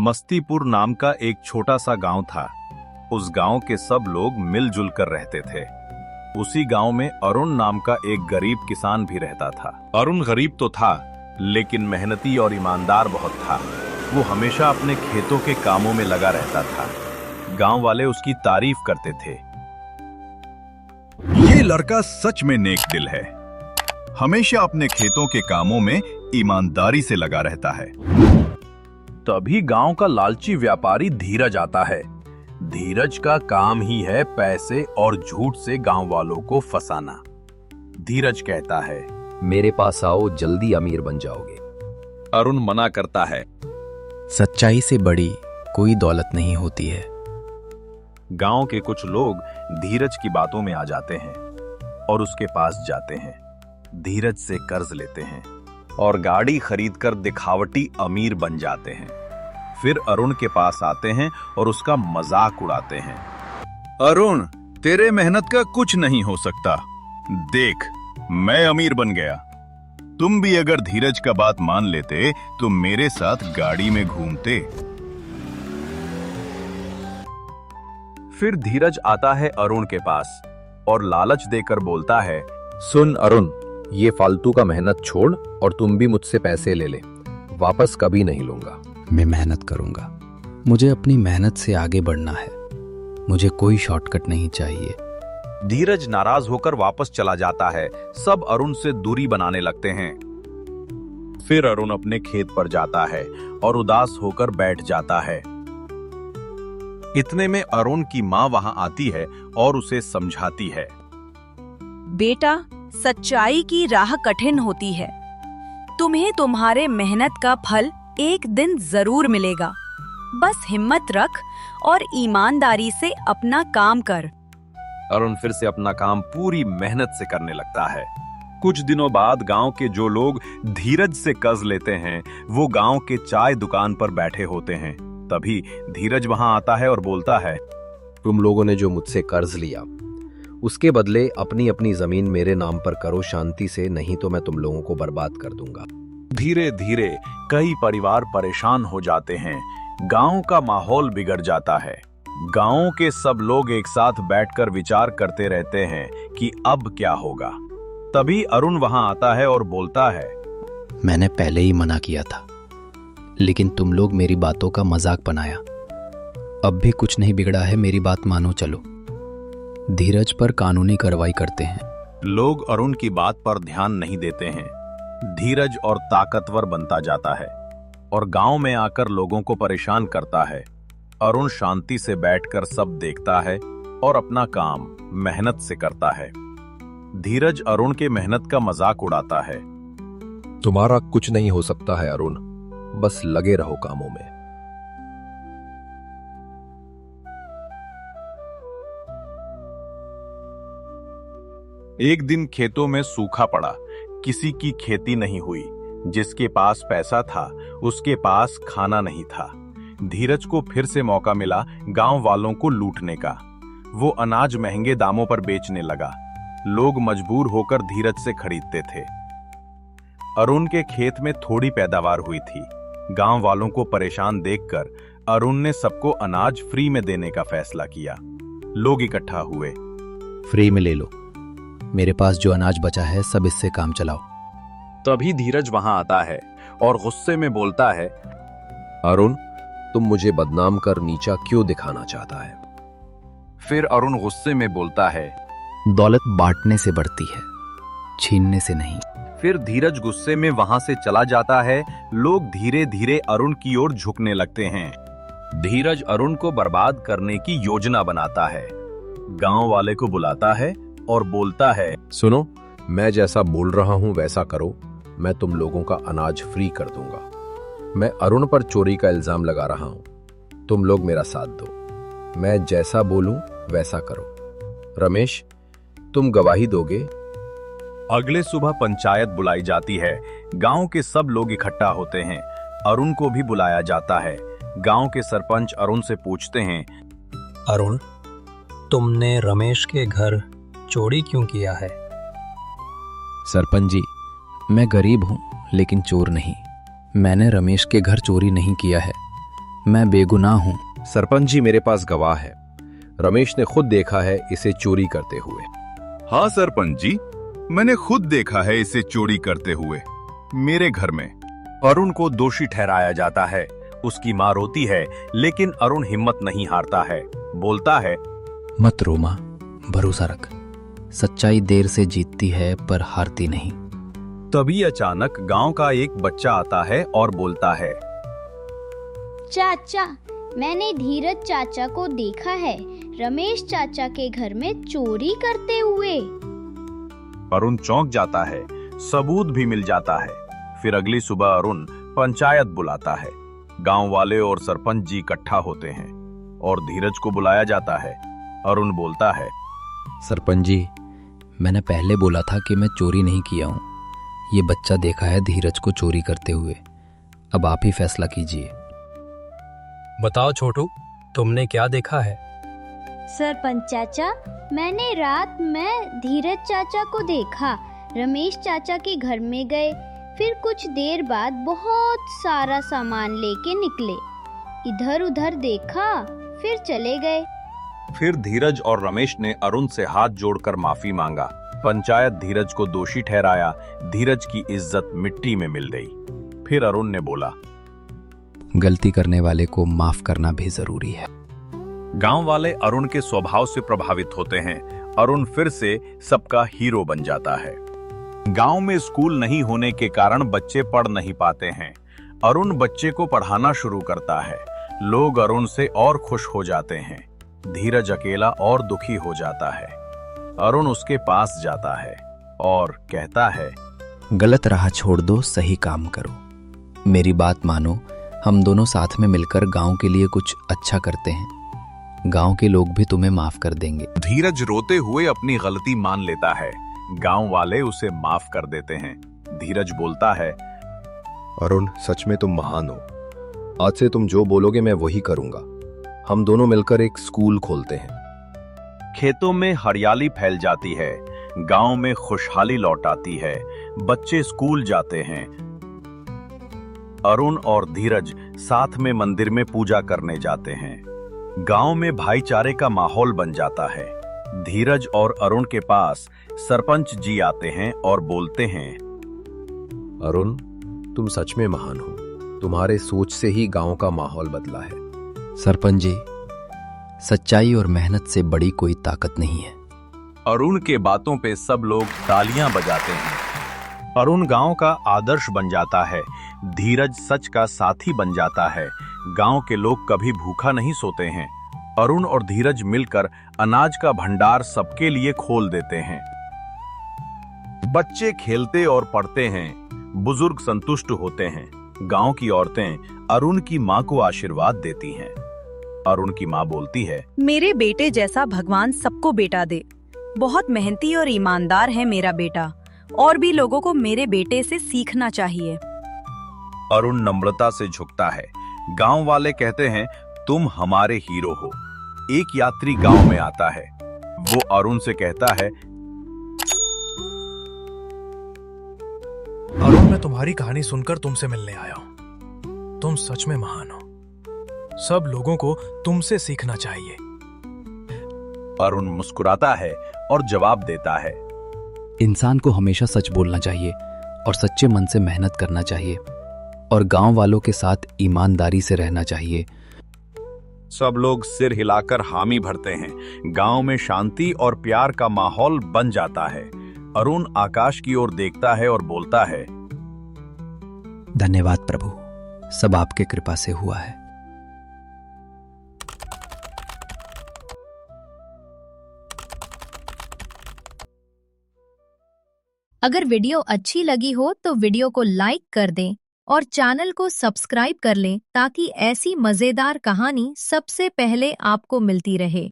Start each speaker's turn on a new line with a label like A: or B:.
A: मस्तीपुर नाम का एक छोटा सा गांव था। उस गांव के सब लोग मिलजुल कर रहते थे। उसी गांव में अरुण नाम का एक गरीब किसान भी रहता था। अरुण गरीब तो था, लेकिन मेहनती और ईमानदार बहुत था। वो हमेशा अपने खेतों के कामों में लगा रहता था। गांव वाले उसकी तारीफ करते थे।
B: ये लड़का सच में नेक दिल है, हमेशा अपने खेतों के कामों में ईमानदारी से लगा रहता है।
A: तभी गांव का लालची व्यापारी धीरज आता है। धीरज का काम ही है पैसे और झूठ से गांव वालों को फंसाना। धीरज कहता है,
C: मेरे पास आओ, जल्दी अमीर बन जाओगे।
A: अरुण मना करता है।
D: सच्चाई से बड़ी कोई दौलत नहीं होती है।
A: गांव के कुछ लोग धीरज की बातों में आ जाते हैं और उसके पास जाते हैं। धीरज से कर्ज लेते हैं और गाड़ी खरीदकर दिखावटी अमीर बन जाते हैं। फिर अरुण के पास आते हैं और उसका मजाक उड़ाते हैं।
B: अरुण, तेरे मेहनत का कुछ नहीं हो सकता। देख, मैं अमीर बन गया। तुम भी अगर धीरज का बात मान लेते तो मेरे साथ गाड़ी में घूमते।
A: फिर धीरज आता है अरुण के पास और लालच देकर बोलता है,
C: सुन अरुण, ये फालतू का मेहनत छोड़ और तुम भी मुझसे पैसे ले ले। वापस कभी नहीं लूंगा।
D: मैं मेहनत करूंगा। मुझे अपनी मेहनत से आगे बढ़ना है। मुझे कोई शॉर्टकट नहीं चाहिए।
A: धीरज नाराज होकर वापस चला जाता है। सब अरुण से दूरी बनाने लगते हैं। फिर अरुण अपने खेत पर जाता है और उदास होकर बैठ जाता है। इतने में अरुण की माँ वहां आती है और उसे समझाती है।
E: बेटा, सच्चाई की राह कठिन होती है। तुम्हें तुम्हारे मेहनत का फल एक दिन जरूर मिलेगा। बस हिम्मत रख और ईमानदारी से अपना काम कर।
A: अरुण फिर से अपना काम पूरी मेहनत से करने लगता है। कुछ दिनों बाद गांव के जो लोग धीरज से कर्ज लेते हैं, वो गांव के चाय दुकान पर बैठे होते हैं। तभी धीरज वहां आता है और बोलता है,
C: तुम लोगों ने जो मुझसे कर्ज लिया, उसके बदले अपनी अपनी जमीन मेरे नाम पर करो शांति से, नहीं तो मैं तुम लोगों को बर्बाद कर दूंगा।
A: धीरे धीरे कई परिवार परेशान हो जाते हैं। गांव का माहौल बिगड़ जाता है। गांव के सब लोग एक साथ बैठकर विचार करते रहते हैं कि अब क्या होगा। तभी अरुण वहां आता है और बोलता है,
D: मैंने पहले ही मना किया था, लेकिन तुम लोग मेरी बातों का मजाक बनाया। अब भी कुछ नहीं बिगड़ा है, मेरी बात मानो। चलो धीरज पर कानूनी कार्रवाई करते हैं।
A: लोग अरुण की बात पर ध्यान नहीं देते हैं। धीरज और ताकतवर बनता जाता है और गांव में आकर लोगों को परेशान करता है। अरुण शांति से बैठकर सब देखता है और अपना काम मेहनत से करता है। धीरज अरुण के मेहनत का मजाक उड़ाता है।
C: तुम्हारा कुछ नहीं हो सकता है अरुण, बस लगे रहो कामों में।
A: एक दिन खेतों में सूखा पड़ा। किसी की खेती नहीं हुई। जिसके पास पैसा था, उसके पास खाना नहीं था। धीरज को फिर से मौका मिला गांव वालों को लूटने का। वो अनाज महंगे दामों पर बेचने लगा। लोग मजबूर होकर धीरज से खरीदते थे। अरुण के खेत में थोड़ी पैदावार हुई थी। गांव वालों को परेशान देखकर अरुण ने सबको अनाज फ्री में देने का फैसला किया। लोग इकट्ठा हुए।
D: फ्री में ले लो, मेरे पास जो अनाज बचा है सब इससे काम चलाओ।
A: तभी धीरज वहां आता है और गुस्से में बोलता है,
C: अरुण, तुम मुझे बदनाम कर नीचा क्यों दिखाना चाहता है?
A: फिर अरुण गुस्से में बोलता है,
D: दौलत बांटने से बढ़ती है, छीनने से नहीं।
A: फिर धीरज गुस्से में वहां से चला जाता है। लोग धीरे धीरे अरुण की ओर झुकने लगते हैं। धीरज अरुण को बर्बाद करने की योजना बनाता है। गांव वाले को बुलाता है और बोलता है,
C: सुनो, मैं जैसा बोल रहा हूं वैसा करो, मैं तुम लोगों का अनाज फ्री कर दूंगा। मैं अरुण पर चोरी का इल्जाम लगा रहा हूं, तुम लोग मेरा साथ दो। मैं जैसा बोलूं वैसा करो। रमेश, तुम गवाही दोगे?
A: अगले सुबह पंचायत बुलाई जाती है। गांव के सब लोग इकट्ठा होते हैं। अरुण को भी बुलाया जाता है। गांव के सरपंच अरुण से पूछते हैं,
F: अरुण, तुमने रमेश के घर चोरी क्यों किया है?
D: सरपंच जी, मैं गरीब हूँ लेकिन चोर नहीं। मैंने रमेश के घर चोरी नहीं किया है। मैं बेगुनाह हूँ।
C: सरपंच जी, मेरे पास गवाह है। रमेश ने खुद देखा है इसे चोरी करते हुए।
B: हाँ सरपंच जी, मैंने खुद देखा है इसे चोरी करते हुए मेरे घर में।
A: अरुण को दोषी ठहराया जाता है। उसकी मां रोती है, लेकिन अरुण हिम्मत नहीं हारता है। बोलता है,
D: मत रो माँ, भरोसा रख। सच्चाई देर से जीतती है पर हारती नहीं।
A: तभी अचानक गांव का एक बच्चा आता है और बोलता है,
G: चाचा, मैंने धीरज चाचा को देखा है रमेश चाचा के घर में चोरी करते हुए।
A: अरुण चौंक जाता है। सबूत भी मिल जाता है। फिर अगली सुबह अरुण पंचायत बुलाता है। गांव वाले और सरपंच जी इकट्ठा होते हैं और धीरज को बुलाया जाता है। अरुण बोलता है,
D: सरपंच जी, मैंने पहले बोला था कि मैं चोरी नहीं किया हूँ। ये बच्चा देखा है धीरज को चोरी करते हुए। अब आप ही फैसला कीजिए।
F: बताओ छोटू, तुमने क्या देखा है?
G: सरपंच चाचा, मैंने रात में धीरज चाचा को देखा। रमेश चाचा के घर में गए, फिर कुछ देर बाद बहुत सारा सामान लेके निकले। इधर उधर देखा, फिर चले गए।
A: फिर धीरज और रमेश ने अरुण से हाथ जोड़कर माफी मांगा। पंचायत धीरज को दोषी ठहराया। धीरज की इज्जत मिट्टी में मिल गई। फिर अरुण ने बोला,
D: गलती करने वाले को माफ करना भी जरूरी है।
A: गांव वाले अरुण के स्वभाव से प्रभावित होते हैं। अरुण फिर से सबका हीरो बन जाता है। गांव में स्कूल नहीं होने के कारण बच्चे पढ़ नहीं पाते हैं। अरुण बच्चे को पढ़ाना शुरू करता है। लोग अरुण से और खुश हो जाते हैं। धीरज अकेला और दुखी हो जाता है। अरुण उसके पास जाता है और कहता है,
D: गलत राह छोड़ दो, सही काम करो। मेरी बात मानो, हम दोनों साथ में मिलकर गांव के लिए कुछ अच्छा करते हैं। गांव के लोग भी तुम्हें माफ कर देंगे।
A: धीरज रोते हुए अपनी गलती मान लेता है। गांव वाले उसे माफ कर देते हैं। धीरज बोलता है,
C: अरुण, सच में तुम महान हो। आज से तुम जो बोलोगे मैं वही करूंगा। हम दोनों मिलकर एक स्कूल खोलते हैं।
A: खेतों में हरियाली फैल जाती है। गांव में खुशहाली लौट आती है। बच्चे स्कूल जाते हैं। अरुण और धीरज साथ में मंदिर में पूजा करने जाते हैं। गांव में भाईचारे का माहौल बन जाता है। धीरज और अरुण के पास सरपंच जी आते हैं और बोलते हैं,
C: अरुण, तुम सच में महान हो। तुम्हारे सोच से ही गांव का माहौल बदला है।
D: सरपंच जी, सच्चाई और मेहनत से बड़ी कोई ताकत नहीं है।
A: अरुण के बातों पे सब लोग तालियां बजाते हैं। अरुण गांव का आदर्श बन जाता है। धीरज सच का साथी बन जाता है। गांव के लोग कभी भूखा नहीं सोते हैं। अरुण और धीरज मिलकर अनाज का भंडार सबके लिए खोल देते हैं। बच्चे खेलते और पढ़ते हैं। बुजुर्ग संतुष्ट होते हैं। गांव की औरतें अरुण की मां को आशीर्वाद देती हैं। अरुण की मां बोलती है,
E: मेरे बेटे जैसा भगवान सबको बेटा दे। बहुत मेहनती और ईमानदार है मेरा बेटा। और भी लोगों को मेरे बेटे से सीखना चाहिए।
A: अरुण नम्रता से झुकता है। गांव वाले कहते हैं, तुम हमारे हीरो हो। एक यात्री गांव में आता है। वो अरुण से कहता है,
H: अरुण, मैं तुम्हारी कहानी सुनकर तुमसे मिलने आया हूं। तुम सच में महान हो। सब लोगों को तुमसे सीखना चाहिए।
A: अरुण मुस्कुराता है और जवाब देता है,
D: इंसान को हमेशा सच बोलना चाहिए और सच्चे मन से मेहनत करना चाहिए और गांव वालों के साथ ईमानदारी से रहना चाहिए।
A: सब लोग सिर हिलाकर हामी भरते हैं। गांव में शांति और प्यार का माहौल बन जाता है। अरुण आकाश की ओर देखता है और बोलता है,
D: धन्यवाद प्रभु, सब आपके कृपा से हुआ है।
I: अगर वीडियो अच्छी लगी हो तो वीडियो को लाइक कर दें और चैनल को सब्सक्राइब कर लें ताकि ऐसी मजेदार कहानी सबसे पहले आपको मिलती रहे।